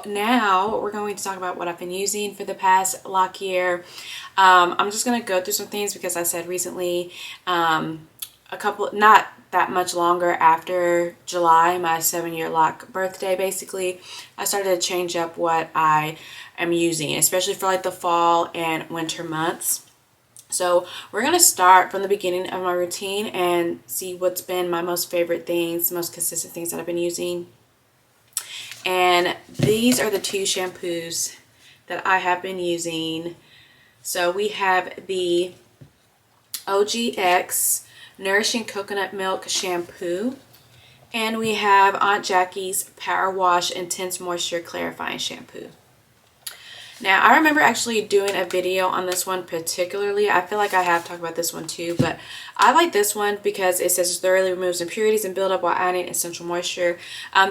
now we're going to talk about what I've been using for the past lock year. I'm just going to go through some things because I said recently, not that much longer after July, my 7-year lock birthday, basically, I started to change up what I am using, especially for like the fall and winter months. So we're going to start from the beginning of my routine and see what's been my most favorite things, most consistent things that I've been using. And these are the two shampoos that I have been using. So we have the OGX Nourishing Coconut Milk Shampoo. And we have Aunt Jackie's Power Wash Intense Moisture Clarifying Shampoo. Now, I remember actually doing a video on this one particularly. I feel like I have talked about this one too, but I like this one because it says it thoroughly removes impurities and buildup while adding essential moisture.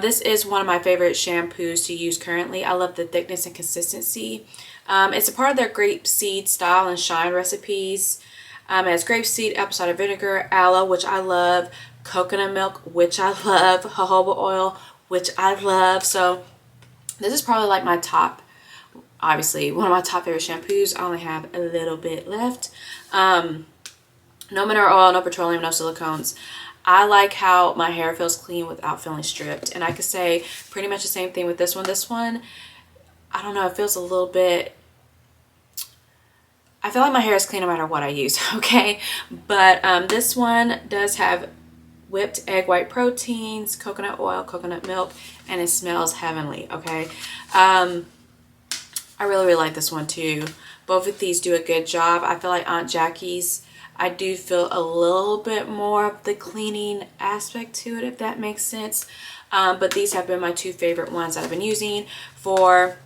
This is one of my favorite shampoos to use currently. I love the thickness and consistency. It's a part of their grapeseed style and shine recipes. It has grapeseed, apple cider vinegar, aloe, which I love, coconut milk, which I love, jojoba oil, which I love. So this is probably like my top, obviously one of my top favorite shampoos. I only have a little bit left. No mineral oil, no petroleum, no silicones. I like how my hair feels clean without feeling stripped. And I could say pretty much the same thing with this one. This one, I don't know, it feels a little bit, I feel like my hair is clean no matter what I use, okay? But this one does have whipped egg white proteins, coconut oil, coconut milk, and it smells heavenly, okay? I really, really like this one too. Both of these do a good job. I feel like Aunt Jackie's, I do feel a little bit more of the cleaning aspect to it, if that makes sense. But these have been my two favorite ones that I've been using. For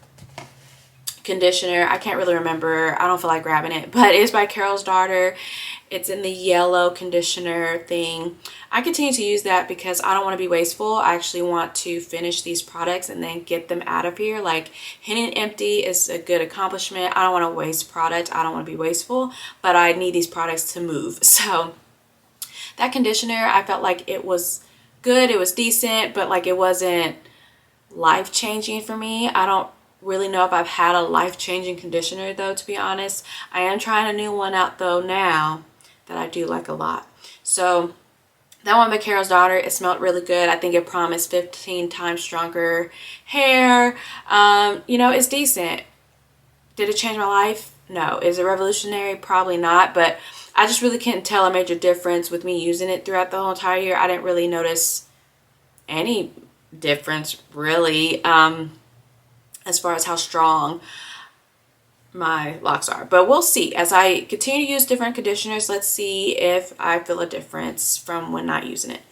conditioner, I can't really remember, I don't feel like grabbing it, but it's by Carol's Daughter. It's in the yellow conditioner thing. I continue to use that because I don't want to be wasteful. I actually want to finish these products and then get them out of here. Like, hitting empty is a good accomplishment. I don't want to waste product. I don't want to be wasteful, but I need these products to move. So that conditioner, I felt like it was good, it was decent, but like it wasn't life-changing for me. I don't really know if I've had a life-changing conditioner though, to be honest. I am trying a new one out though now that I do like a lot. So that one by Carol's Daughter, it smelled really good. I think it promised 15 times stronger hair. You know, it's decent. Did it change my life? No. Is it revolutionary? Probably not, but I just really couldn't tell a major difference with me using it throughout the whole entire year. I didn't really notice any difference really, as far as how strong my locks are. But we'll see. As I continue to use different conditioners, let's see if I feel a difference from when not using it.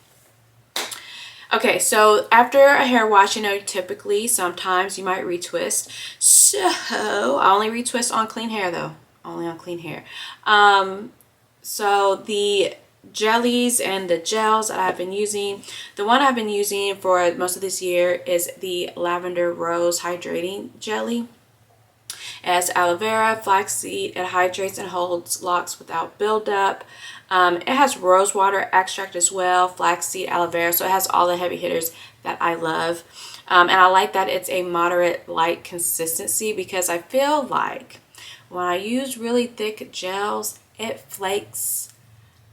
Okay, so after a hair wash, you know, typically, sometimes you might retwist. So, I only retwist on clean hair though. Only on clean hair. So the jellies and the gels that I've been using, the one I've been using for most of this year is the Lavender Rose Hydrating Jelly. It has aloe vera, flaxseed, it hydrates and holds locks without buildup. It has rose water extract as well, flaxseed, aloe vera, so it has all the heavy hitters that I love. And I like that it's a moderate light consistency because I feel like when I use really thick gels, it flakes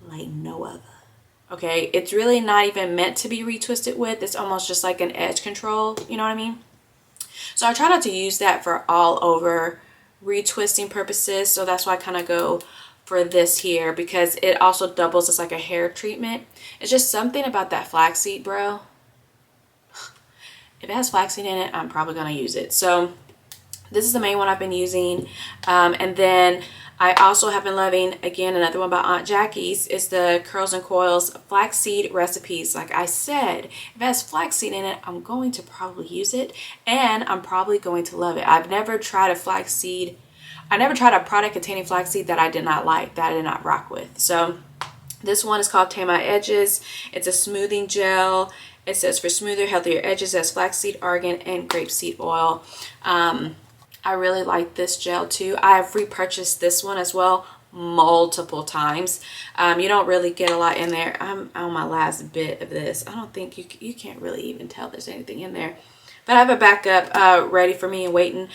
like no other. Okay, it's really not even meant to be retwisted with. It's almost just like an edge control, you know what I mean? So I try not to use that for all over retwisting purposes, so that's why I kind of go for this here, because it also doubles as like a hair treatment. It's just something about that flaxseed, bro. If it has flaxseed in it, I'm probably gonna use it. So this is the main one I've been using, and then I also have been loving, again, another one by Aunt Jackie's. It's the Curls and Coils Flaxseed Recipes. Like I said, if it has flaxseed in it, I'm going to probably use it, and I'm probably going to love it. I've never tried a flaxseed. I never tried a product containing flaxseed that I did not like, that I did not rock with. So this one is called Tame My Edges. It's a smoothing gel. It says for smoother, healthier edges, it has flaxseed, argan, and grapeseed oil. I really like this gel too. I have repurchased this one as well multiple times. You don't really get a lot in there. I'm on my last bit of this. I don't think you can't really even tell there's anything in there. But I have a backup ready for me and waiting.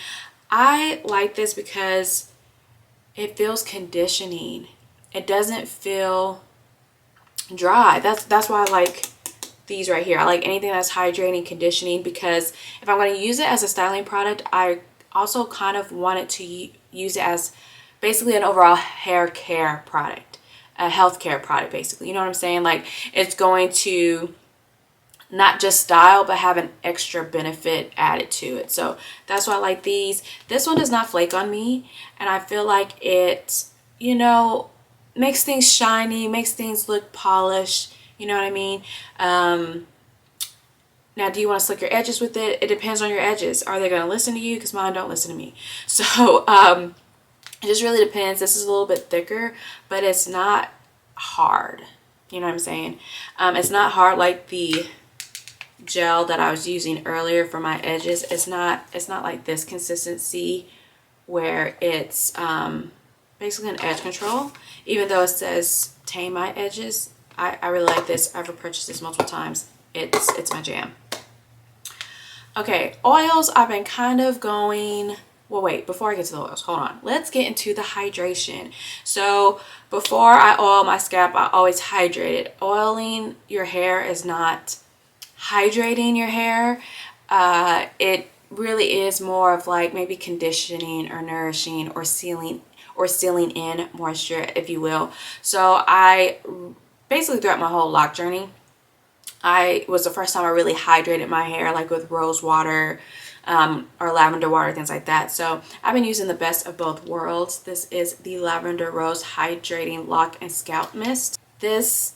I like this because it feels conditioning. It doesn't feel dry. That's why I like these right here. I like anything that's hydrating, conditioning, because if I'm going to use it as a styling product, I also kind of want it to use it as basically an overall hair care product, a health care product basically. You know what I'm saying? Like, it's going to not just style, but have an extra benefit added to it. So that's why I like these. This one does not flake on me, and I feel like it, you know, makes things shiny, makes things look polished. You know what I mean? Now, do you want to slick your edges with it? It depends on your edges. Are they going to listen to you? Because mine don't listen to me. So it just really depends. This is a little bit thicker, but it's not hard. You know what I'm saying? It's not hard like the gel that I was using earlier for my edges. It's not like this consistency where it's basically an edge control, even though it says tame my edges. I really like this. I've repurchased this multiple times. It's my jam. Okay, oils, I've been kind of going, well, wait, before I get to the oils, hold on. Let's get into the hydration. So before I oil my scalp, I always hydrate it. Oiling your hair is not hydrating your hair. It really is more of like maybe conditioning or nourishing or sealing in moisture, if you will. So I basically, throughout my whole lock journey, I was the first time I really hydrated my hair, like with rose water or lavender water, things like that. So I've been using the best of both worlds. This is the Lavender Rose Hydrating Lock and Scalp Mist. This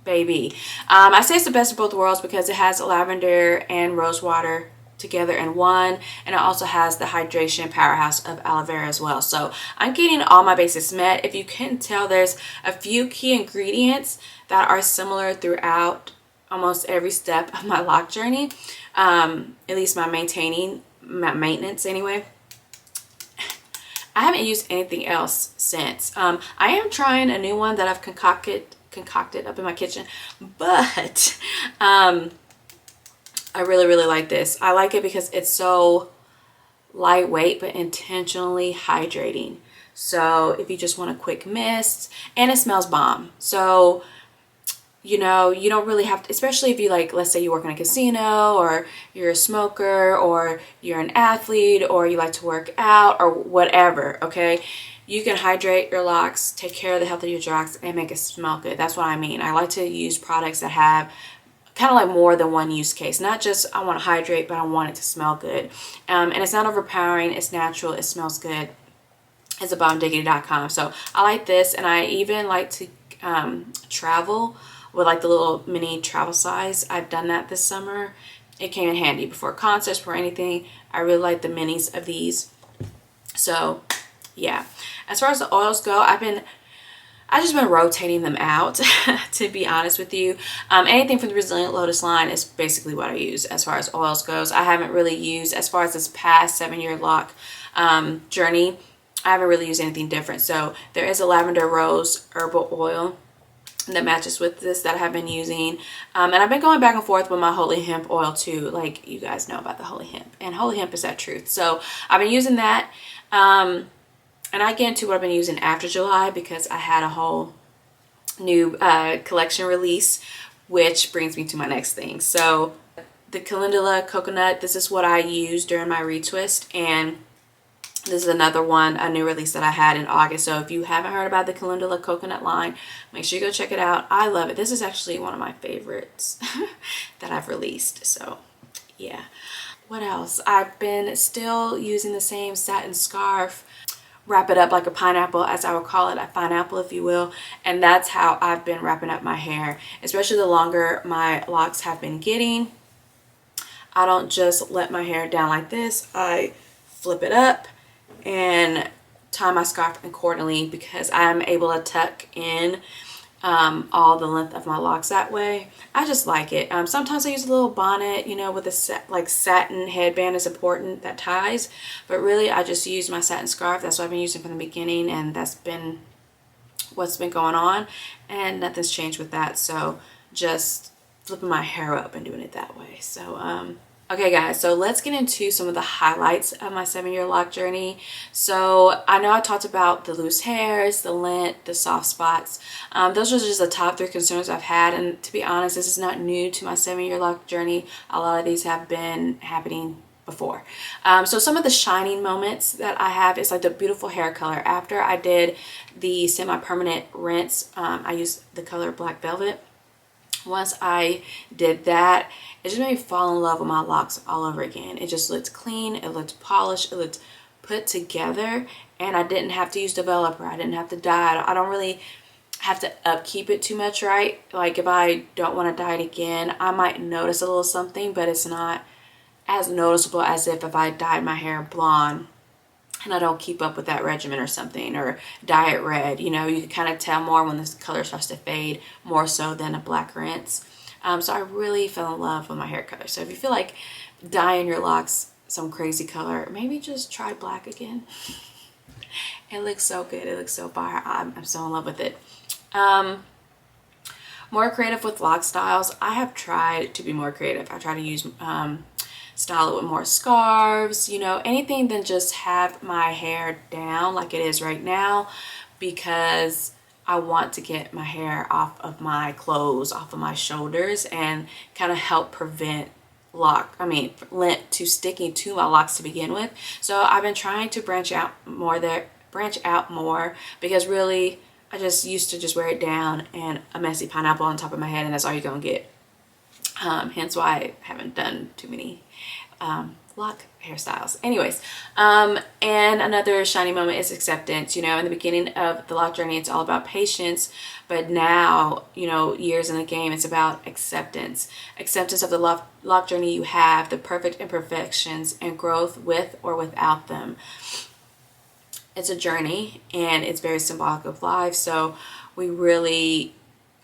baby, I say it's the best of both worlds because it has lavender and rose water together in one, and it also has the hydration powerhouse of aloe vera as well. So I'm getting all my bases met. If you can tell, there's a few key ingredients that are similar throughout almost every step of my lock journey, at least my maintenance anyway. I haven't used anything else since. I am trying a new one that I've concocted up in my kitchen, but I really like this. I like it because it's so lightweight but intentionally hydrating. So if you just want a quick mist, and it smells bomb. So, you know, you don't really have to, especially if you, like, let's say you work in a casino, or you're a smoker, or you're an athlete, or you like to work out, or whatever, okay? You can hydrate your locks, take care of the health of your locks, and make it smell good. That's what I mean. I like to use products that have kind of like more than one use case. Not just I want to hydrate, but I want it to smell good. And it's not overpowering. It's natural. It smells good. It's a bombdiggity.com. So I like this, and I even like to travel with like the little mini travel size. I've done that this summer. It came in handy before concerts, for anything. I really like the minis of these. So yeah, as far as the oils go, I've just been rotating them out, to be honest with you. Anything from the Resilient Lotus line is basically what I use as far as oils goes. I haven't really used, as far as this past 7-year lock journey, I haven't really used anything different. So there is a lavender rose herbal oil that matches with this that I have been using. And I've been going back and forth with my Holy Hemp oil too. Like, you guys know about the Holy Hemp. And Holy Hemp is that truth. So I've been using that. And I get into what I've been using after July, because I had a whole new collection release, which brings me to my next thing. So the Calendula Coconut, this is what I used during my retwist, and this is another one, a new release that I had in August. So if you haven't heard about the Calendula Coconut line, make sure you go check it out. I love it. This is actually one of my favorites that I've released. So yeah. What else? I've been still using the same satin scarf. Wrap it up like a pineapple, as I would call it, a pineapple if you will. And that's how I've been wrapping up my hair, especially the longer my locks have been getting. I don't just let my hair down like this. I flip it up and tie my scarf accordingly, because I'm able to tuck in all the length of my locks that way. I just like it. Sometimes I use a little bonnet, you know, with a like satin headband is important that ties, but really I just use my satin scarf. That's what I've been using from the beginning, and that's been what's been going on, and nothing's changed with that. So just flipping my hair up and doing it that way. So Okay guys, so let's get into some of the highlights of my 7-year lock journey. So I know I talked about the loose hairs, the lint, the soft spots. Those are just the top 3 concerns I've had, and to be honest, this is not new to my 7-year lock journey. A lot of these have been happening before. So some of the shining moments that I have is like the beautiful hair color. After I did the semi-permanent rinse, I used the color Black Velvet. Once I did that, it just made me fall in love with my locks all over again. It just looked clean, it looked polished, it looked put together, and I didn't have to use developer. I didn't have to dye. I don't really have to upkeep it too much, right? Like if I don't want to dye it again, I might notice a little something, but it's not as noticeable as if I dyed my hair blonde and I don't keep up with that regimen or something, or dye it red. You know, you can kind of tell more when this color starts to fade, more so than a black rinse. So I really fell in love with my hair color. So if you feel like dyeing your locks some crazy color, maybe just try black again. It looks so good. It looks so fire. I'm so in love with it. More creative with lock styles. I have tried to be more creative. I try to use style it with more scarves, you know, anything than just have my hair down like it is right now, because I want to get my hair off of my clothes, off of my shoulders, and kind of help prevent lint to sticking to my locks to begin with. So I've been trying to branch out more, because really I just used to just wear it down and a messy pineapple on top of my head, and that's all you're gonna get. Hence why I haven't done too many lock hairstyles. Anyways, and another shiny moment is acceptance. You know, in the beginning of the lock journey, it's all about patience, but now, you know, years in the game, it's about acceptance. Acceptance of the lock journey you have, the perfect imperfections, and growth with or without them. It's a journey, and it's very symbolic of life, so we really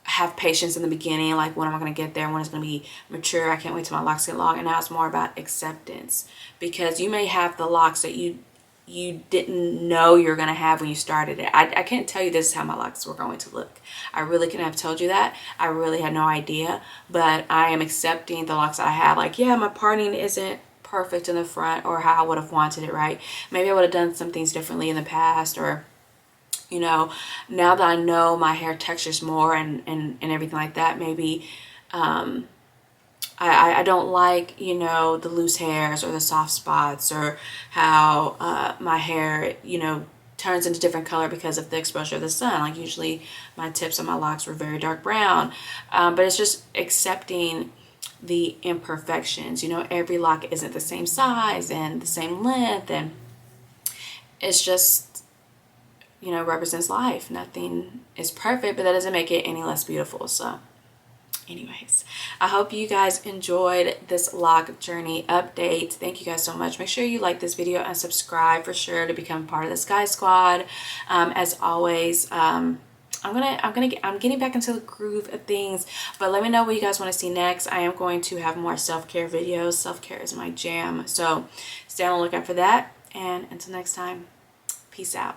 have patience in the beginning, like when am I going to get there, when it's going to be mature, I can't wait till my locks get long. And now it's more about acceptance, because you may have the locks that you didn't know you're going to have when you started it. I can't tell you this is how my locks were going to look. I really couldn't have told you that. I really had no idea, but I am accepting the locks I have. Like, yeah, my parting isn't perfect in the front or how I would have wanted it, right? Maybe I would have done some things differently in the past, or you know, now that I know my hair textures more and everything like that, maybe I don't like, you know, the loose hairs or the soft spots, or how my hair, you know, turns into different color because of the exposure of the sun. Like usually my tips on my locks were very dark brown, but it's just accepting the imperfections. You know, every lock isn't the same size and the same length, and it's just, you know, represents life. Nothing is perfect, but that doesn't make it any less beautiful. So anyways, I hope you guys enjoyed this lock journey update. Thank you guys so much. Make sure you like this video and subscribe for sure to become part of the Sky Squad. As always, I'm getting back into the groove of things, but let me know what you guys want to see next. I am going to have more self-care videos. Self-care is my jam, so stay on the lookout for that, and until next time, peace out.